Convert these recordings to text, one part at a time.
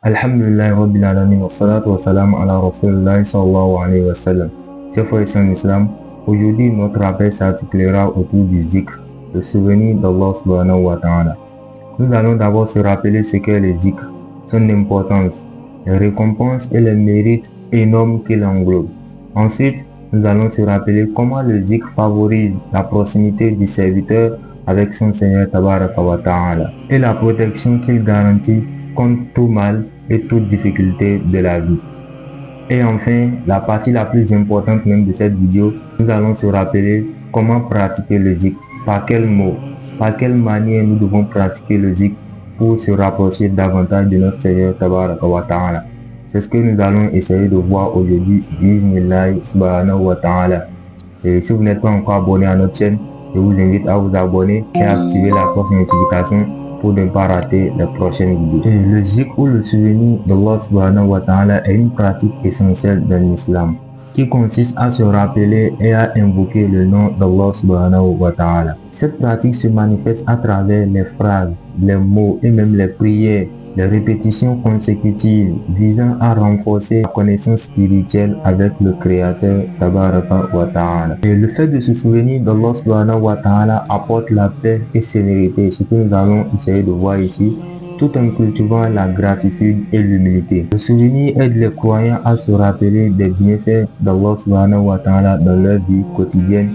Alhamdulillah Rabbil Alamin wa salatu wa salam ala Rasulullah sallallahu alayhi wa sallam. Chers frères et sœurs en islam, aujourd'hui notre rappel s'articulera autour du zikr, le souvenir d'Allah subhanahu wa ta'ala. Nous allons d'abord se rappeler ce qu'est le zikr, son importance, les récompenses et les mérites énormes qu'il englobe. Ensuite, nous allons se rappeler comment le zikr favorise la proximité du serviteur avec son Seigneur Tabaraka wa Ta'ala et la protection qu'il garantit contre tout mal et toute difficulté de la vie. Et enfin, la partie la plus importante même de cette vidéo, nous allons se rappeler comment pratiquer le zikr, par quels mots, par quelle manière nous devons pratiquer le zikr pour se rapprocher davantage de notre Seigneur Tabaraka wa Ta'ala. C'est ce que nous allons essayer de voir aujourd'hui, Bismillah subhanahu wa ta'ala. Et si vous n'êtes pas encore abonné à notre chaîne, je vous invite à vous abonner et à activer la cloche de notification pour ne pas rater les prochaines vidéos. Et le zikr ou le souvenir d'Allah subhanahu wa ta'ala est une pratique essentielle dans l'islam qui consiste à se rappeler et à invoquer le nom d'Allah subhanahu wa ta'ala. Cette pratique se manifeste à travers les phrases, les mots et même les prières, les répétitions consécutives visant à renforcer la connaissance spirituelle avec le Créateur Tabaraka wa Ta'ala. Et le fait de se souvenir d'Allah subhanahu wa ta'ala apporte la paix et sérénité, ce que nous allons essayer de voir ici, tout en cultivant la gratitude et l'humilité. Le souvenir aide les croyants à se rappeler des bienfaits d'Allah subhanahu wa ta'ala dans leur vie quotidienne,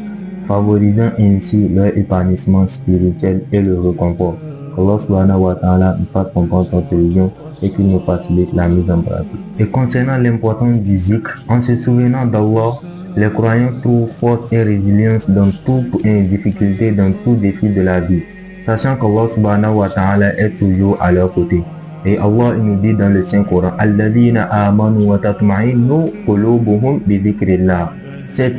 favorisant ainsi leur épanouissement spirituel et le réconfort. Allah subhanahu wa ta'ala nous fasse comprendre notre religion et qu'il nous facilite la mise en pratique. Et concernant l'importance du zikr, en se souvenant d'Allah, les croyants trouvent force et résilience dans toute difficulté, dans tout défi de la vie, sachant qu'Allah subhanahu wa ta'ala est toujours à leur côté. Et Allah nous dit dans le Saint-Coran, Alladhina amanu wa tatma'innu qulubuhum bi dhikrillah. C'est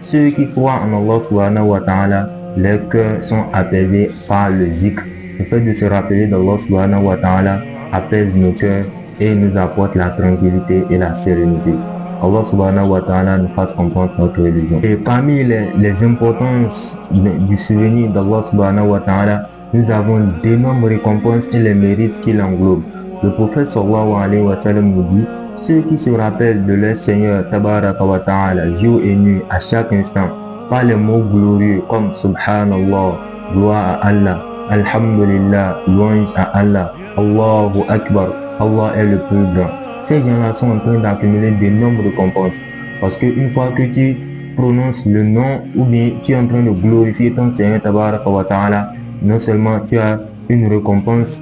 ceux qui croient en Allah subhanahu wa ta'ala, leurs cœurs sont apaisés par le zikr. Le fait de se rappeler d'Allah subhanahu wa ta'ala apaise nos cœurs et nous apporte la tranquillité et la sérénité. Allah subhanahu wa ta'ala nous fasse comprendre notre religion. Et parmi les importances du souvenir d'Allah subhanahu wa ta'ala, nous avons d'énormes récompenses et les mérites qu'il englobe. Le prophète sallallahu alayhi wa sallam nous dit, ceux qui se rappellent de leur Seigneur Tabaraka wa ta'ala jour et nuit à chaque instant, par les mots glorieux comme Subhanallah, gloire à Allah, Alhamdulillah, louange à Allah, Allahu Akbar, Allah est le plus grand. Ces gens-là sont en train d'accumuler d'énormes récompenses. Parce qu'une fois que tu prononces le nom ou bien tu es en train de glorifier ton Seigneur Tabaraka wa Ta'ala, non seulement tu as une récompense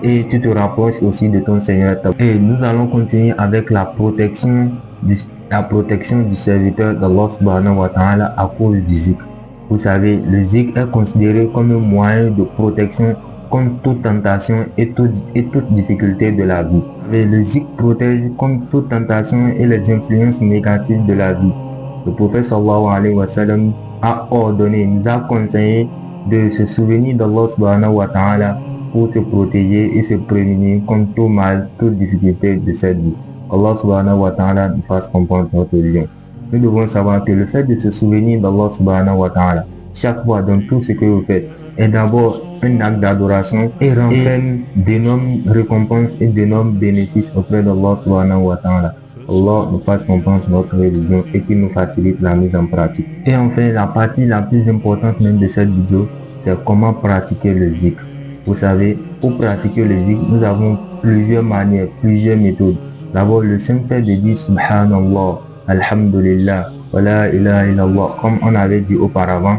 et tu te rapproches aussi de ton Seigneur. Et nous allons continuer avec la protection du serviteur d'Allah subhanahu wa ta'ala à cause du zikr. Vous savez, le zikr est considéré comme un moyen de protection contre toute tentation et toute difficulté de la vie. Et le zikr protège contre toute tentation et les influences négatives de la vie. Le prophète sallallahu alayhi wa sallam a ordonné, nous a conseillé de se souvenir d'Allah subhanahu wa ta'ala pour se protéger et se prémunir contre tout mal, toute difficulté de cette vie. Allah subhanahu wa ta'ala nous fasse comprendre notre religion. Nous devons savoir que le fait de se souvenir d'Allah subhanahu wa ta'ala chaque fois dans tout ce que vous faites est d'abord un acte d'adoration et renferme d'énormes récompenses et d'énormes bénéfices auprès d'Allah subhanahu wa ta'ala. Allah nous fasse comprendre notre religion et qu'il nous facilite la mise en pratique. Et enfin, la partie la plus importante même de cette vidéo, c'est comment pratiquer le zikr. Vous savez, pour pratiquer le zikr, nous avons plusieurs manières, plusieurs méthodes. D'abord, le simple fait de dire Subhanallah, Alhamdulillah, wa la ilaha illallah, comme on avait dit auparavant,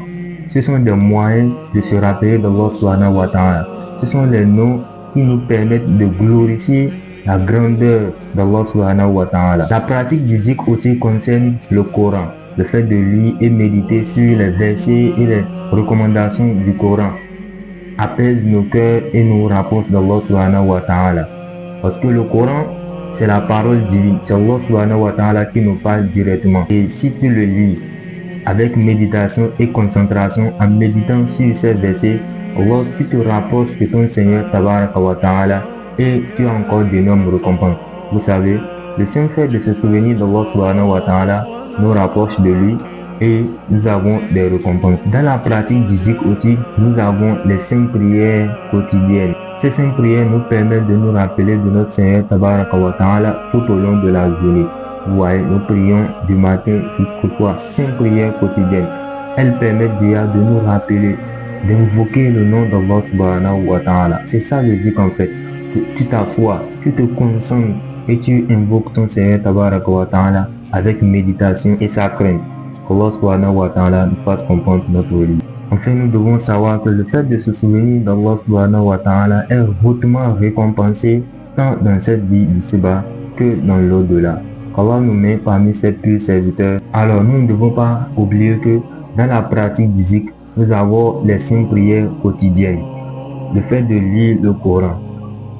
ce sont des moyens de se rappeler d'Allah subhanahu wa ta'ala. Ce sont les noms qui nous permettent de glorifier la grandeur d'Allah subhanahu wa ta'ala. La pratique du zikr aussi concerne le Coran. Le fait de lire et méditer sur les versets et les recommandations du Coran apaise nos cœurs et nous rapproche d'Allah subhanahu wa ta'ala. Parce que le Coran, c'est la parole divine. C'est Allah subhanahu wa ta'ala qui nous parle directement. Et si tu le lis avec méditation et concentration, en méditant sur ces versets, Allah, tu te rapproches de ton Seigneur Tabaraka wa Ta'ala et tu as encore d'énormes récompenses. Vous savez, le simple fait de se souvenir d'Allah subhanahu wa ta'ala nous rapproche de lui et nous avons des récompenses. Dans la pratique du zikr aussi, nous avons les 5 prières quotidiennes. Ces 5 prières nous permettent de nous rappeler de notre Seigneur Tabaraka wa Ta'ala tout au long de la journée. Vous voyez, nous prions du matin jusqu'au soir, 5 prières quotidiennes. Elles permettent déjà de nous rappeler, d'invoquer le nom d'Allah Subhanahu wa Ta'ala. C'est ça le dit en fait. Tu t'assois, tu te concentres et tu invoques ton Seigneur Tabaraka wa Ta'ala avec méditation et sa crainte. Allah Subhanahu wa Ta'ala nous fasse comprendre notre religion. Enfin, nous devons savoir que le fait de se souvenir d'Allah Subhanahu wa Ta'ala est hautement récompensé tant dans cette vie ici-bas que dans l'au-delà. Allah nous met parmi ses purs serviteurs. Alors nous ne devons pas oublier que dans la pratique du zikr, nous avons les 5 prières quotidiennes. Le fait de lire le Coran.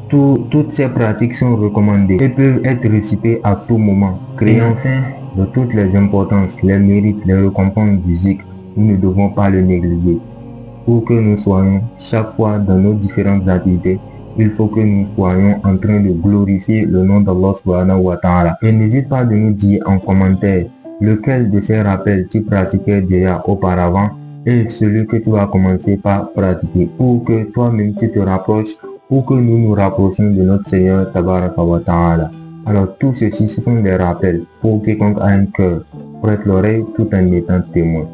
Toutes ces pratiques sont recommandées et peuvent être récitées à tout moment. Créant enfin de toutes les importances, les mérites, les récompenses du zikr, nous ne devons pas le négliger. Pour que nous soyons chaque fois dans nos différentes activités, il faut que nous soyons en train de glorifier le nom d'Allah Subhanahu wa Ta'ala. Et n'hésite pas de nous dire en commentaire lequel de ces rappels tu pratiquais déjà auparavant et celui que tu vas commencer par pratiquer pour que toi-même tu te rapproches, pour que nous nous rapprochions de notre Seigneur Tabaraka wa Ta'ala. Alors tout ceci, ce sont des rappels pour quiconque a un cœur, prête l'oreille tout en étant témoin.